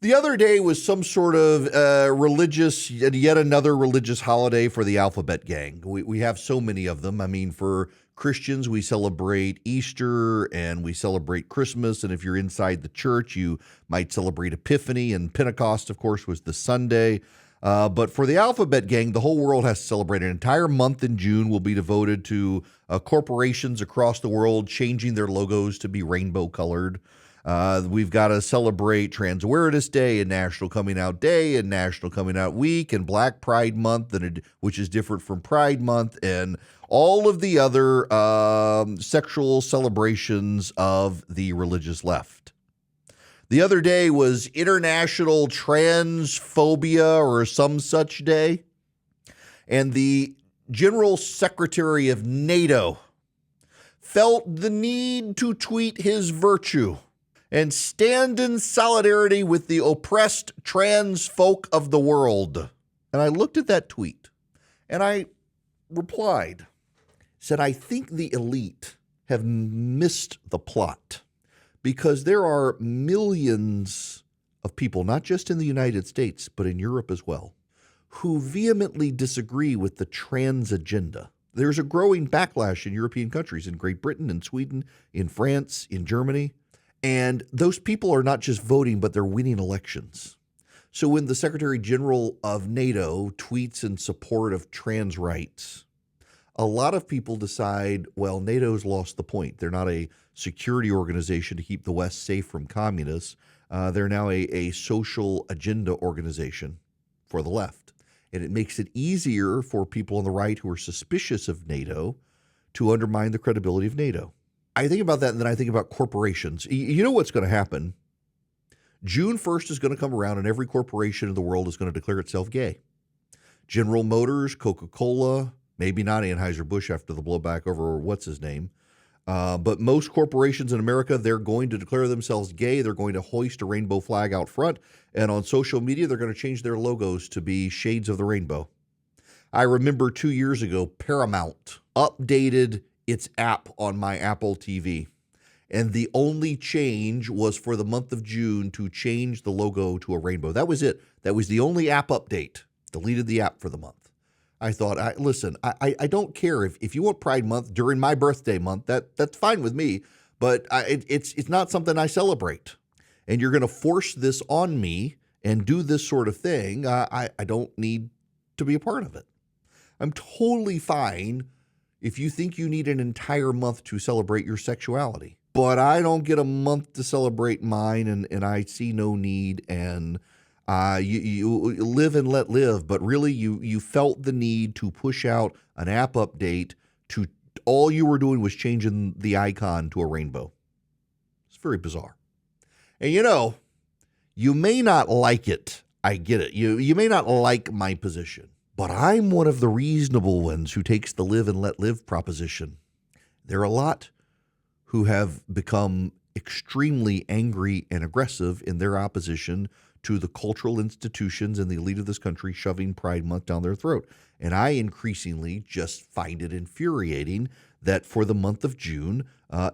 The other day was some sort of yet another religious holiday for the Alphabet Gang. We have so many of them. I mean, for Christians, we celebrate Easter and we celebrate Christmas. And if you're inside the church, you might celebrate Epiphany. And Pentecost, of course, was the Sunday. But for the Alphabet Gang, the whole world has to celebrate. An entire month in June will be devoted to corporations across the world changing their logos to be rainbow colored. We've got to celebrate Trans Awareness Day and National Coming Out Day and National Coming Out Week and Black Pride Month, which is different from Pride Month, and all of the other sexual celebrations of the religious left. The other day was International Transphobia or some such day, and the General Secretary of NATO felt the need to tweet his virtue and stand in solidarity with the oppressed trans folk of the world. And I looked at that tweet and I replied, said, I think the elite have missed the plot because there are millions of people, not just in the United States, but in Europe as well, who vehemently disagree with the trans agenda. There's a growing backlash in European countries, in Great Britain, in Sweden, in France, in Germany. And those people are not just voting, but they're winning elections. So when the Secretary General of NATO tweets in support of trans rights, a lot of people decide, well, NATO's lost the point. They're not a security organization to keep the West safe from communists. They're now a social agenda organization for the left. And it makes it easier for people on the right who are suspicious of NATO to undermine the credibility of NATO. I think about that, and then I think about corporations. You know what's going to happen? June 1st is going to come around, and every corporation in the world is going to declare itself gay. General Motors, Coca-Cola, maybe not Anheuser-Busch after the blowback over what's his name, but most corporations in America, they're going to declare themselves gay. They're going to hoist a rainbow flag out front, and on social media, they're going to change their logos to be shades of the rainbow. I remember 2 years ago, Paramount updated its app on my Apple TV. And the only change was for the month of June to change the logo to a rainbow. That was it. That was the only app update. Deleted the app for the month. I thought, listen, I don't care if you want Pride Month during my birthday month. That's fine with me, but it's not something I celebrate. And you're going to force this on me and do this sort of thing. I don't need to be a part of it. I'm totally fine if you think you need an entire month to celebrate your sexuality. But I don't get a month to celebrate mine, and I see no need, and you live and let live. But really, you felt the need to push out an app update to all you were doing was changing the icon to a rainbow. It's very bizarre. And you may not like it. I get it. You may not like my position. But I'm one of the reasonable ones who takes the live and let live proposition. There are a lot who have become extremely angry and aggressive in their opposition to the cultural institutions and the elite of this country shoving Pride Month down their throat. And I increasingly just find it infuriating that for the month of June,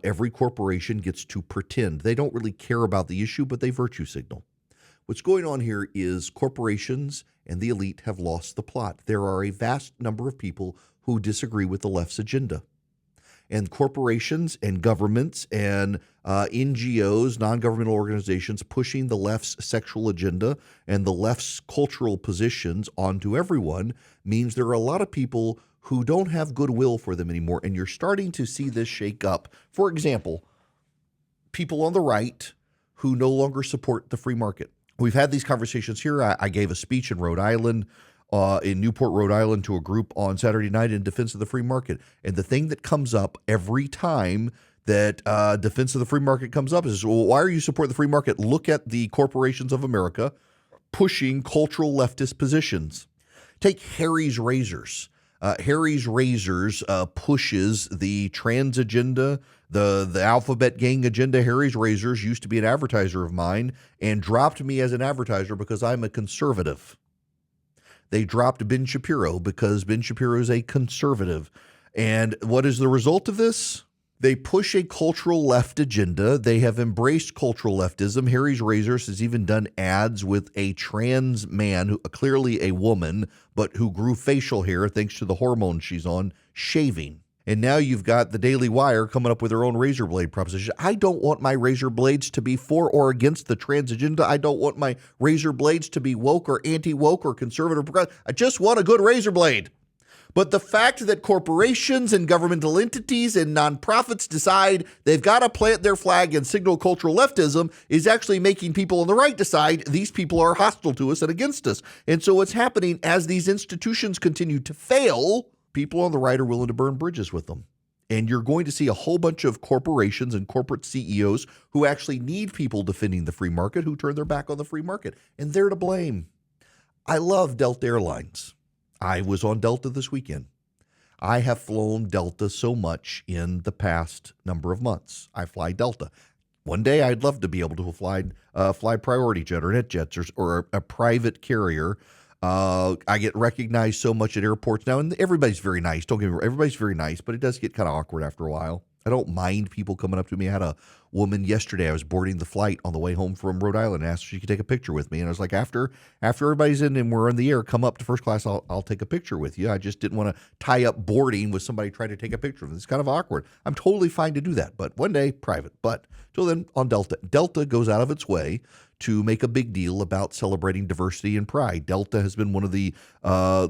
every corporation gets to pretend. They don't really care about the issue, but they virtue signal. What's going on here is corporations and the elite have lost the plot. There are a vast number of people who disagree with the left's agenda. And corporations and governments and NGOs, non-governmental organizations, pushing the left's sexual agenda and the left's cultural positions onto everyone means there are a lot of people who don't have goodwill for them anymore. And you're starting to see this shake up. For example, people on the right who no longer support the free market. We've had these conversations here. I gave a speech in Rhode Island, in Newport, Rhode Island, to a group on Saturday night in defense of the free market. And the thing that comes up every time that defense of the free market comes up is, well, why are you supporting the free market? Look at the corporations of America pushing cultural leftist positions. Take Harry's Razors. Harry's Razors pushes the trans agenda, the Alphabet Gang agenda. Harry's Razors used to be an advertiser of mine and dropped me as an advertiser because I'm a conservative. They dropped Ben Shapiro because Ben Shapiro is a conservative. And what is the result of this? They push a cultural left agenda. They have embraced cultural leftism. Harry's Razors has even done ads with a trans man, who clearly a woman, but who grew facial hair thanks to the hormones she's on, shaving. And now you've got the Daily Wire coming up with their own razor blade proposition. I don't want my razor blades to be for or against the trans agenda. I don't want my razor blades to be woke or anti-woke or conservative. I just want a good razor blade. But the fact that corporations and governmental entities and nonprofits decide they've got to plant their flag and signal cultural leftism is actually making people on the right decide these people are hostile to us and against us. And so what's happening as these institutions continue to fail, people on the right are willing to burn bridges with them. And you're going to see a whole bunch of corporations and corporate CEOs who actually need people defending the free market who turn their back on the free market. And they're to blame. I love Delta Airlines. I was on Delta this weekend. I have flown Delta so much in the past number of months. I fly Delta. One day I'd love to be able to fly Priority Jet or NetJets or a private carrier. I get recognized so much at airports now, and everybody's very nice. Don't get me wrong, everybody's very nice, but it does get kind of awkward after a while. I don't mind people coming up to me. I had a woman yesterday. I was boarding the flight on the way home from Rhode Island and asked if she could take a picture with me. And I was like, after everybody's in and we're in the air, come up to first class. I'll take a picture with you. I just didn't want to tie up boarding with somebody trying to take a picture of it. It's kind of awkward. I'm totally fine to do that, but one day private. But till then, on Delta. Delta goes out of its way to make a big deal about celebrating diversity and pride. Delta has been one of the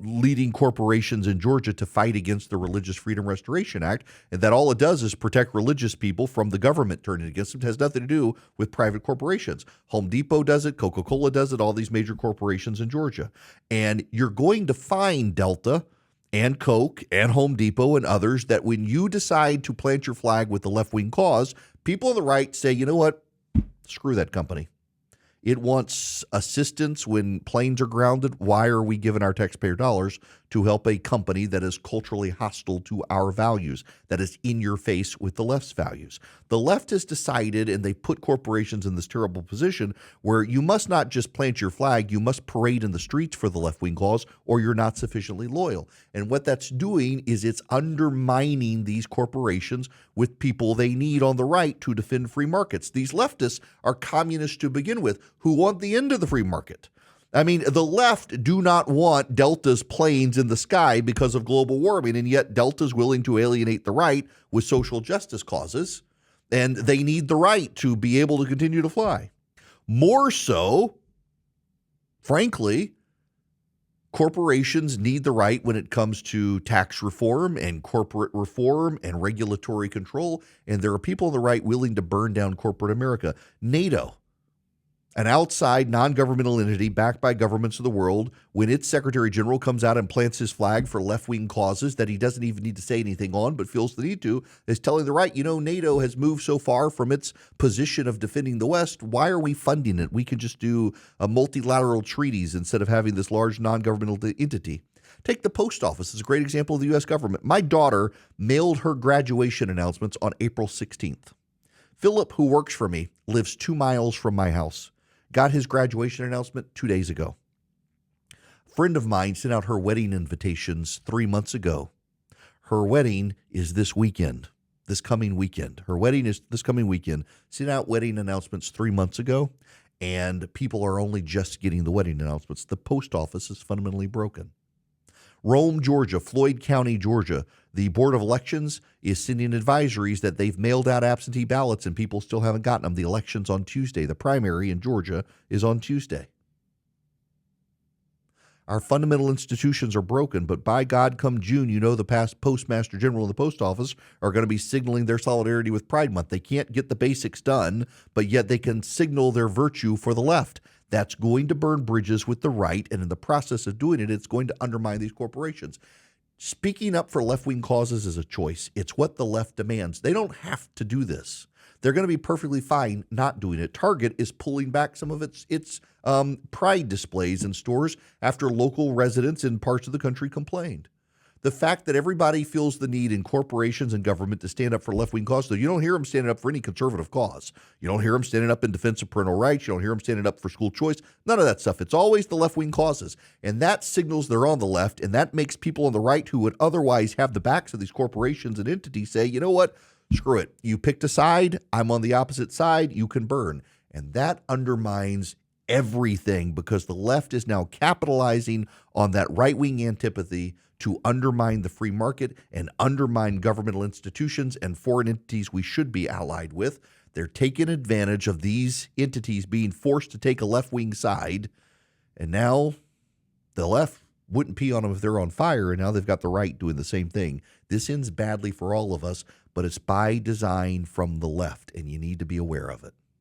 leading corporations in Georgia to fight against the Religious Freedom Restoration Act, and that all it does is protect religious people from the government turning against them. It has nothing to do with private corporations. Home Depot does it, Coca-Cola does it, all these major corporations in Georgia. And you're going to find Delta and Coke and Home Depot and others that when you decide to plant your flag with the left-wing cause, people on the right say, you know what, screw that company. It wants assistance when planes are grounded. Why are we giving our taxpayer dollars to help a company that is culturally hostile to our values, that is in your face with the left's values? The left has decided, and they put corporations in this terrible position where you must not just plant your flag, you must parade in the streets for the left-wing cause, or you're not sufficiently loyal. And what that's doing is it's undermining these corporations with people they need on the right to defend free markets. These leftists are communists to begin with who want the end of the free market. I mean, the left do not want Delta's planes in the sky because of global warming, and yet Delta's willing to alienate the right with social justice causes, and they need the right to be able to continue to fly. More so, frankly, corporations need the right when it comes to tax reform and corporate reform and regulatory control, and there are people on the right willing to burn down corporate America. NATO, an outside non-governmental entity backed by governments of the world, when its Secretary General comes out and plants his flag for left-wing causes that he doesn't even need to say anything on but feels the need to, is telling the right, you know, NATO has moved so far from its position of defending the West. Why are we funding it? We can just do multilateral treaties instead of having this large non-governmental entity. Take the post office as a great example of the U.S. government. My daughter mailed her graduation announcements on April 16th. Philip, who works for me, lives 2 miles from my house. Got his graduation announcement 2 days ago. A friend of mine sent out her wedding invitations 3 months ago. Her wedding is this weekend, this coming weekend. Her wedding is this coming weekend. Sent out wedding announcements 3 months ago, and people are only just getting the wedding announcements. The post office is fundamentally broken. Rome, Georgia, Floyd County, Georgia. The Board of Elections is sending advisories that they've mailed out absentee ballots and people still haven't gotten them. The election's on Tuesday. The primary in Georgia is on Tuesday. Our fundamental institutions are broken, but by God, come June, you know the past Postmaster General of the Post Office are going to be signaling their solidarity with Pride Month. They can't get the basics done, but yet they can signal their virtue for the left. That's going to burn bridges with the right, and in the process of doing it, it's going to undermine these corporations. Speaking up for left-wing causes is a choice. It's what the left demands. They don't have to do this. They're going to be perfectly fine not doing it. Target is pulling back some of its pride displays in stores after local residents in parts of the country complained. The fact that everybody feels the need in corporations and government to stand up for left-wing causes, though you don't hear them standing up for any conservative cause. You don't hear them standing up in defense of parental rights. You don't hear them standing up for school choice. None of that stuff. It's always the left-wing causes. And that signals they're on the left, and that makes people on the right who would otherwise have the backs of these corporations and entities say, you know what, Screw it. You picked a side. I'm on the opposite side. You can burn. And that undermines everything because the left is now capitalizing on that right-wing antipathy to undermine the free market and undermine governmental institutions and foreign entities we should be allied with. They're taking advantage of these entities being forced to take a left-wing side, and now the left wouldn't pee on them if they're on fire, and now they've got the right doing the same thing. This ends badly for all of us, but it's by design from the left, and you need to be aware of it.